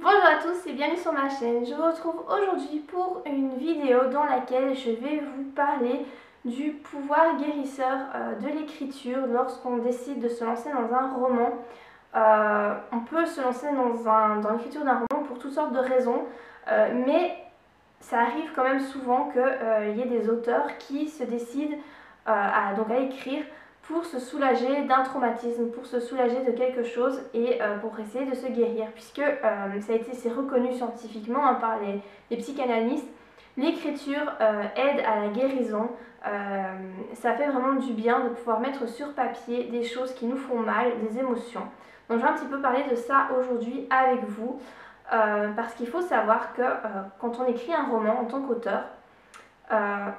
Bonjour à tous et bienvenue sur ma chaîne. Je vous retrouve aujourd'hui pour une vidéo dans laquelle je vais vous parler du pouvoir guérisseur de l'écriture lorsqu'on décide de se lancer dans un roman. On peut se lancer dans l'écriture d'un roman pour toutes sortes de raisons, mais ça arrive quand même souvent qu'il y ait des auteurs qui se décident à écrire pour se soulager d'un traumatisme, pour se soulager de quelque chose et pour essayer de se guérir, puisque c'est reconnu scientifiquement par les psychanalystes. L'écriture aide à la guérison, ça fait vraiment du bien de pouvoir mettre sur papier des choses qui nous font mal, des émotions. Donc je vais un petit peu parler de ça aujourd'hui avec vous, parce qu'il faut savoir que quand on écrit un roman en tant qu'auteur,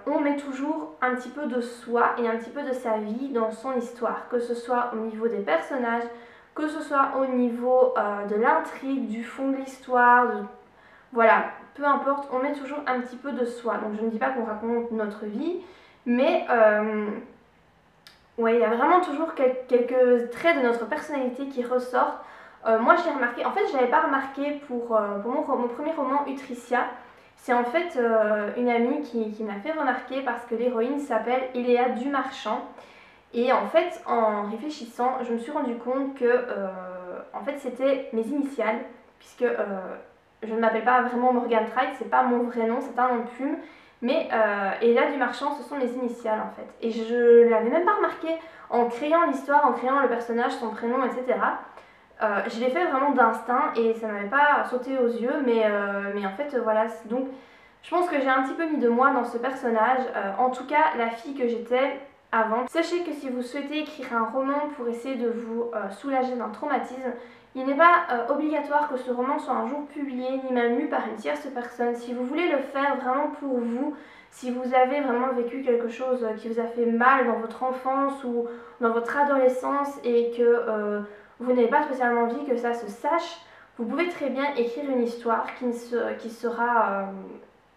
on met toujours un petit peu de soi et un petit peu de sa vie dans son histoire, que ce soit au niveau des personnages, que ce soit au niveau de l'intrigue, du fond de l'histoire, voilà, peu importe, on met toujours un petit peu de soi. Donc je ne dis pas qu'on raconte notre vie, mais ouais, il y a vraiment toujours quelques traits de notre personnalité qui ressortent. Moi je l'ai remarqué, en fait je ne l'avais pas remarqué pour mon premier roman Utricia. C'est en fait une amie qui m'a fait remarquer parce que l'héroïne s'appelle Iléa Dumarchand. Et en fait, en réfléchissant, je me suis rendu compte que en fait, c'était mes initiales, puisque je ne m'appelle pas vraiment Morgan Tright, c'est pas mon vrai nom, c'est un nom de plume. Mais Iléa Dumarchand, ce sont mes initiales en fait. Et je l'avais même pas remarqué en créant l'histoire, en créant le personnage, son prénom, etc. Je l'ai fait vraiment d'instinct et ça m'avait pas sauté aux yeux, mais en fait voilà, donc je pense que j'ai un petit peu mis de moi dans ce personnage, en tout cas la fille que j'étais avant. Sachez que si vous souhaitez écrire un roman pour essayer de vous soulager d'un traumatisme, il n'est pas obligatoire que ce roman soit un jour publié ni même lu par une tierce personne. Si vous voulez le faire vraiment pour vous, si vous avez vraiment vécu quelque chose qui vous a fait mal dans votre enfance ou dans votre adolescence et que vous n'avez pas spécialement envie que ça se sache, vous pouvez très bien écrire une histoire qui sera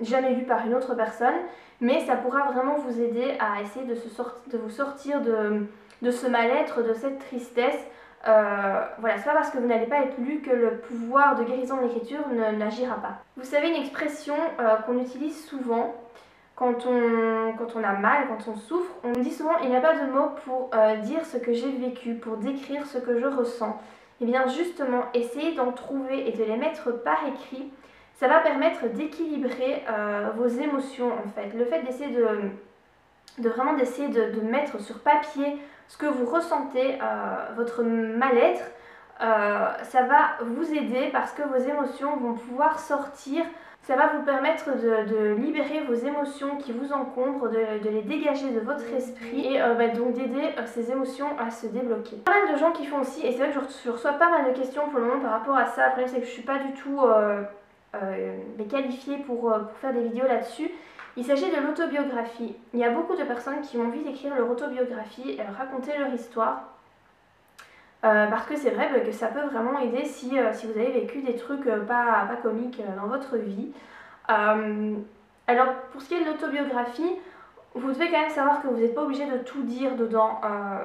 jamais lue par une autre personne, mais ça pourra vraiment vous aider à essayer de vous sortir de ce mal-être, de cette tristesse. Voilà, c'est pas parce que vous n'allez pas être lu que le pouvoir de guérison de l'écriture n'agira pas. Vous savez, une expression qu'on utilise souvent quand on a mal, quand on souffre, on me dit souvent il n'y a pas de mots pour dire ce que j'ai vécu, pour décrire ce que je ressens. Et bien justement, essayez d'en trouver et de les mettre par écrit, ça va permettre d'équilibrer vos émotions en fait. Le fait d'essayer de mettre sur papier ce que vous ressentez, votre mal-être, ça va vous aider parce que vos émotions vont pouvoir sortir. Ça va vous permettre de libérer vos émotions qui vous encombrent, de les dégager de votre esprit et donc d'aider ces émotions à se débloquer. Pas mal de gens qui font aussi, et c'est vrai que je reçois pas mal de questions pour le moment par rapport à ça. Le problème c'est que je suis pas du tout qualifiée pour faire des vidéos là-dessus. Il s'agit de l'autobiographie. Il y a beaucoup de personnes qui ont envie d'écrire leur autobiographie, raconter leur histoire. Parce que c'est vrai que ça peut vraiment aider si vous avez vécu des trucs pas comiques dans votre vie. Alors pour ce qui est de l'autobiographie, vous devez quand même savoir que vous n'êtes pas obligé de tout dire dedans.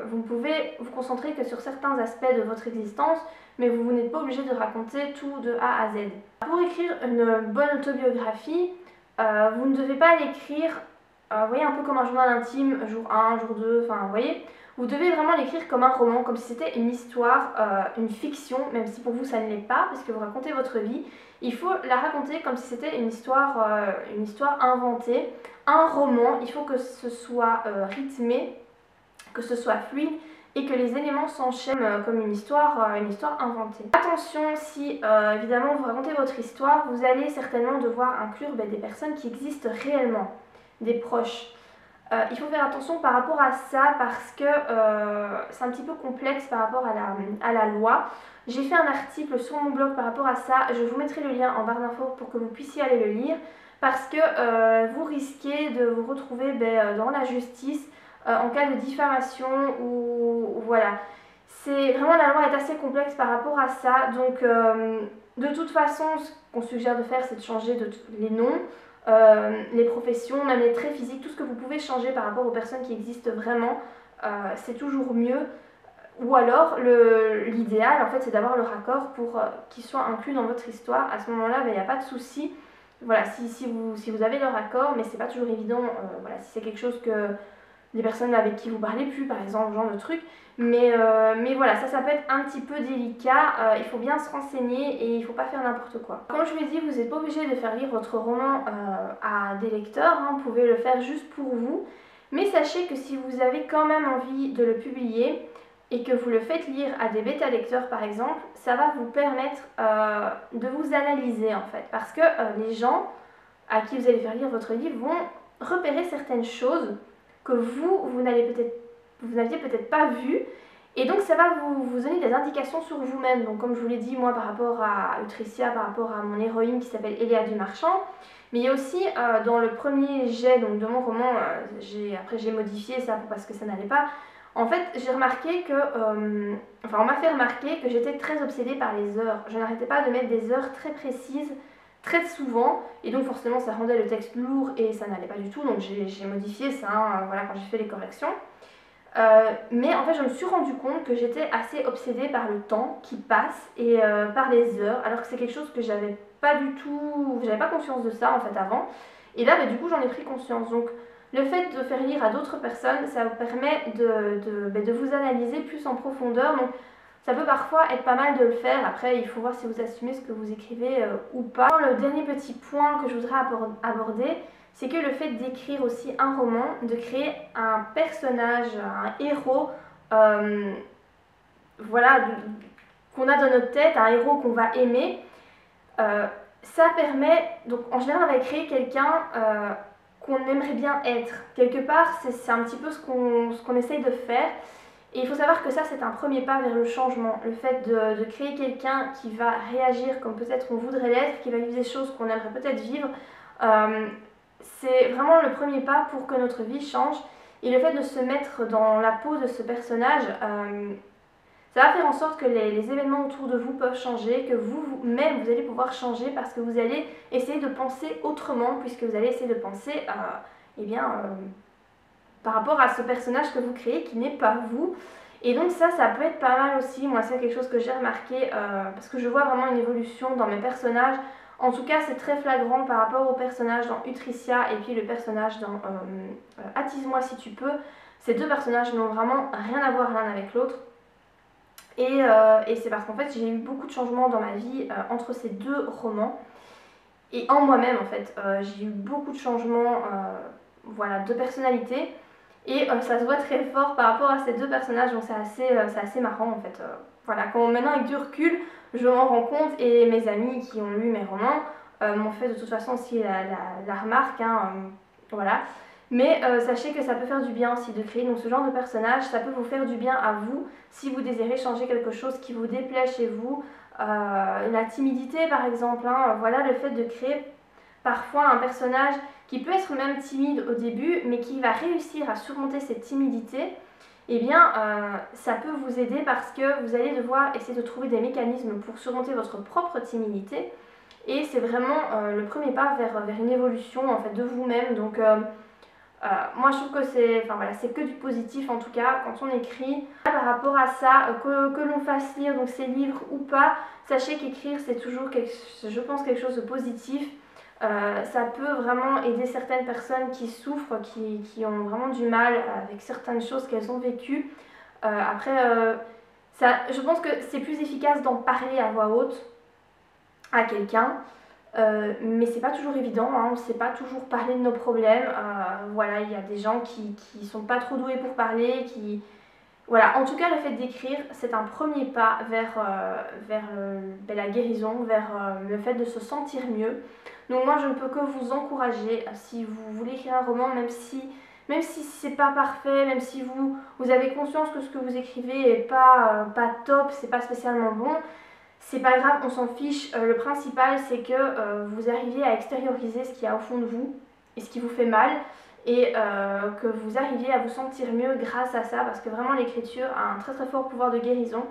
Vous pouvez vous concentrer que sur certains aspects de votre existence, mais vous n'êtes pas obligé de raconter tout de A à Z. Pour écrire une bonne autobiographie, vous ne devez pas l'écrire, vous voyez, un peu comme un journal intime, jour 1, jour 2, enfin vous voyez. Vous devez vraiment l'écrire comme un roman, comme si c'était une histoire, une fiction, même si pour vous ça ne l'est pas, parce que vous racontez votre vie. Il faut la raconter comme si c'était une histoire inventée, un roman. Il faut que ce soit rythmé, que ce soit fluide et que les éléments s'enchaînent comme une histoire inventée. Attention, si évidemment vous racontez votre histoire, vous allez certainement devoir inclure des personnes qui existent réellement, des proches. Il faut faire attention par rapport à ça parce que c'est un petit peu complexe par rapport à la loi. J'ai fait un article sur mon blog par rapport à ça, je vous mettrai le lien en barre d'infos pour que vous puissiez aller le lire parce que vous risquez de vous retrouver dans la justice en cas de diffamation ou voilà. C'est vraiment, la loi est assez complexe par rapport à ça, donc de toute façon ce qu'on suggère de faire c'est de changer les noms. Les professions, même les traits physiques, tout ce que vous pouvez changer par rapport aux personnes qui existent vraiment, c'est toujours mieux. ou alors, l'idéal, en fait, c'est d'avoir le raccord pour qu'il soit inclus dans votre histoire. À ce moment-là, il n'y a pas de souci. Voilà, si vous avez le raccord, mais c'est pas toujours évident, voilà, si c'est quelque chose que les personnes avec qui vous parlez plus, par exemple, ce genre de truc. Mais voilà, ça peut être un petit peu délicat. Il faut bien se renseigner et il faut pas faire n'importe quoi. Comme je vous l'ai dit, vous n'êtes pas obligé de faire lire votre roman à des lecteurs, hein, vous pouvez le faire juste pour vous. Mais sachez que si vous avez quand même envie de le publier et que vous le faites lire à des bêta-lecteurs par exemple, ça va vous permettre de vous analyser en fait. Parce que les gens à qui vous allez faire lire votre livre vont repérer certaines choses que vous n'aviez peut-être pas vues. Et donc ça va vous donner des indications sur vous-même. Donc comme je vous l'ai dit, moi par rapport à Utricia, par rapport à mon héroïne qui s'appelle Eléa Dumarchand, mais il y a aussi dans le premier jet donc, de mon roman, après j'ai modifié ça parce que ça n'allait pas. En fait, j'ai remarqué que, on m'a fait remarquer que j'étais très obsédée par les heures. Je n'arrêtais pas de mettre des heures très précises, très souvent, et donc forcément ça rendait le texte lourd et ça n'allait pas du tout, donc j'ai modifié ça, hein, voilà, quand j'ai fait les corrections. Mais en fait, je me suis rendu compte que j'étais assez obsédée par le temps qui passe et par les heures, alors que c'est quelque chose que j'avais pas du tout, j'avais pas conscience de ça en fait avant. Et là, du coup, j'en ai pris conscience. Donc, le fait de faire lire à d'autres personnes, ça vous permet de vous analyser plus en profondeur. Donc, ça peut parfois être pas mal de le faire. Après, il faut voir si vous assumez ce que vous écrivez ou pas. Le dernier petit point que je voudrais aborder, c'est que le fait d'écrire aussi un roman, de créer un personnage, un héros, voilà, qu'on a dans notre tête, un héros qu'on va aimer, ça permet, donc en général on va créer quelqu'un qu'on aimerait bien être. Quelque part, c'est un petit peu ce qu'on essaye de faire. Et il faut savoir que ça, c'est un premier pas vers le changement. Le fait de créer quelqu'un qui va réagir comme peut-être on voudrait l'être, qui va vivre des choses qu'on aimerait peut-être vivre, c'est vraiment le premier pas pour que notre vie change. Et le fait de se mettre dans la peau de ce personnage, ça va faire en sorte que les événements autour de vous peuvent changer, que vous-même vous allez pouvoir changer parce que vous allez essayer de penser autrement, puisque vous allez essayer de penser par rapport à ce personnage que vous créez qui n'est pas vous. Et donc ça peut être pas mal aussi. Moi, c'est quelque chose que j'ai remarqué parce que je vois vraiment une évolution dans mes personnages. En tout cas, c'est très flagrant par rapport au personnage dans Utricia et puis le personnage dans Attise-moi si tu peux. Ces deux personnages n'ont vraiment rien à voir l'un avec l'autre. Et c'est parce qu'en fait, j'ai eu beaucoup de changements dans ma vie entre ces deux romans. Et en moi-même, en fait, j'ai eu beaucoup de changements voilà, de personnalité. Et ça se voit très fort par rapport à ces deux personnages, donc c'est assez marrant en fait. Voilà, maintenant avec du recul, je m'en rends compte et mes amis qui ont lu mes romans m'ont fait de toute façon aussi la remarque, hein, voilà. Mais sachez que ça peut faire du bien aussi de créer donc, ce genre de personnage, ça peut vous faire du bien à vous si vous désirez changer quelque chose qui vous déplaît chez vous. La timidité par exemple, hein, voilà, le fait de créer parfois un personnage qui peut être même timide au début, mais qui va réussir à surmonter cette timidité, eh bien, ça peut vous aider parce que vous allez devoir essayer de trouver des mécanismes pour surmonter votre propre timidité. Et c'est vraiment le premier pas vers une évolution en fait, de vous-même. Donc, moi, je trouve que c'est que du positif en tout cas quand on écrit. Par rapport à ça, que l'on fasse lire donc, ces livres ou pas, sachez qu'écrire, c'est toujours, je pense, quelque chose de positif. Ça peut vraiment aider certaines personnes qui souffrent, qui ont vraiment du mal avec certaines choses qu'elles ont vécues. Je pense que c'est plus efficace d'en parler à voix haute à quelqu'un, mais c'est pas toujours évident, hein, on ne sait pas toujours parler de nos problèmes. Voilà, il y a des gens qui sont pas trop doués pour parler, Voilà, en tout cas, le fait d'écrire, c'est un premier pas vers la guérison, vers le fait de se sentir mieux. Donc moi, je ne peux que vous encourager, si vous voulez écrire un roman, même si c'est pas parfait, même si vous avez conscience que ce que vous écrivez est pas top, c'est pas spécialement bon, c'est pas grave, on s'en fiche. Le principal, c'est que vous arriviez à extérioriser ce qu'il y a au fond de vous et ce qui vous fait mal, et que vous arriviez à vous sentir mieux grâce à ça, parce que vraiment l'écriture a un très très fort pouvoir de guérison.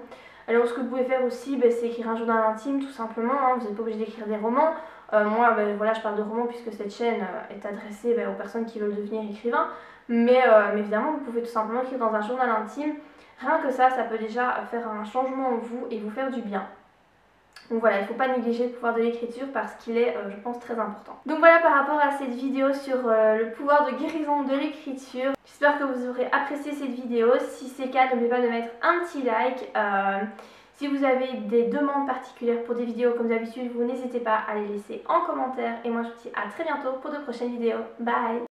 Alors ce que vous pouvez faire aussi, c'est écrire un journal intime tout simplement, hein. Vous n'êtes pas obligé d'écrire des romans. Moi voilà, je parle de romans puisque cette chaîne est adressée aux personnes qui veulent devenir écrivains. Mais évidemment vous pouvez tout simplement écrire dans un journal intime. Rien que ça peut déjà faire un changement en vous et vous faire du bien. Donc voilà, il ne faut pas négliger le pouvoir de l'écriture parce qu'il est, je pense, très important. Donc voilà par rapport à cette vidéo sur le pouvoir de guérison de l'écriture. J'espère que vous aurez apprécié cette vidéo. Si c'est le cas, n'oubliez pas de mettre un petit like. Si vous avez des demandes particulières pour des vidéos comme d'habitude, vous n'hésitez pas à les laisser en commentaire. Et moi je vous dis à très bientôt pour de prochaines vidéos. Bye!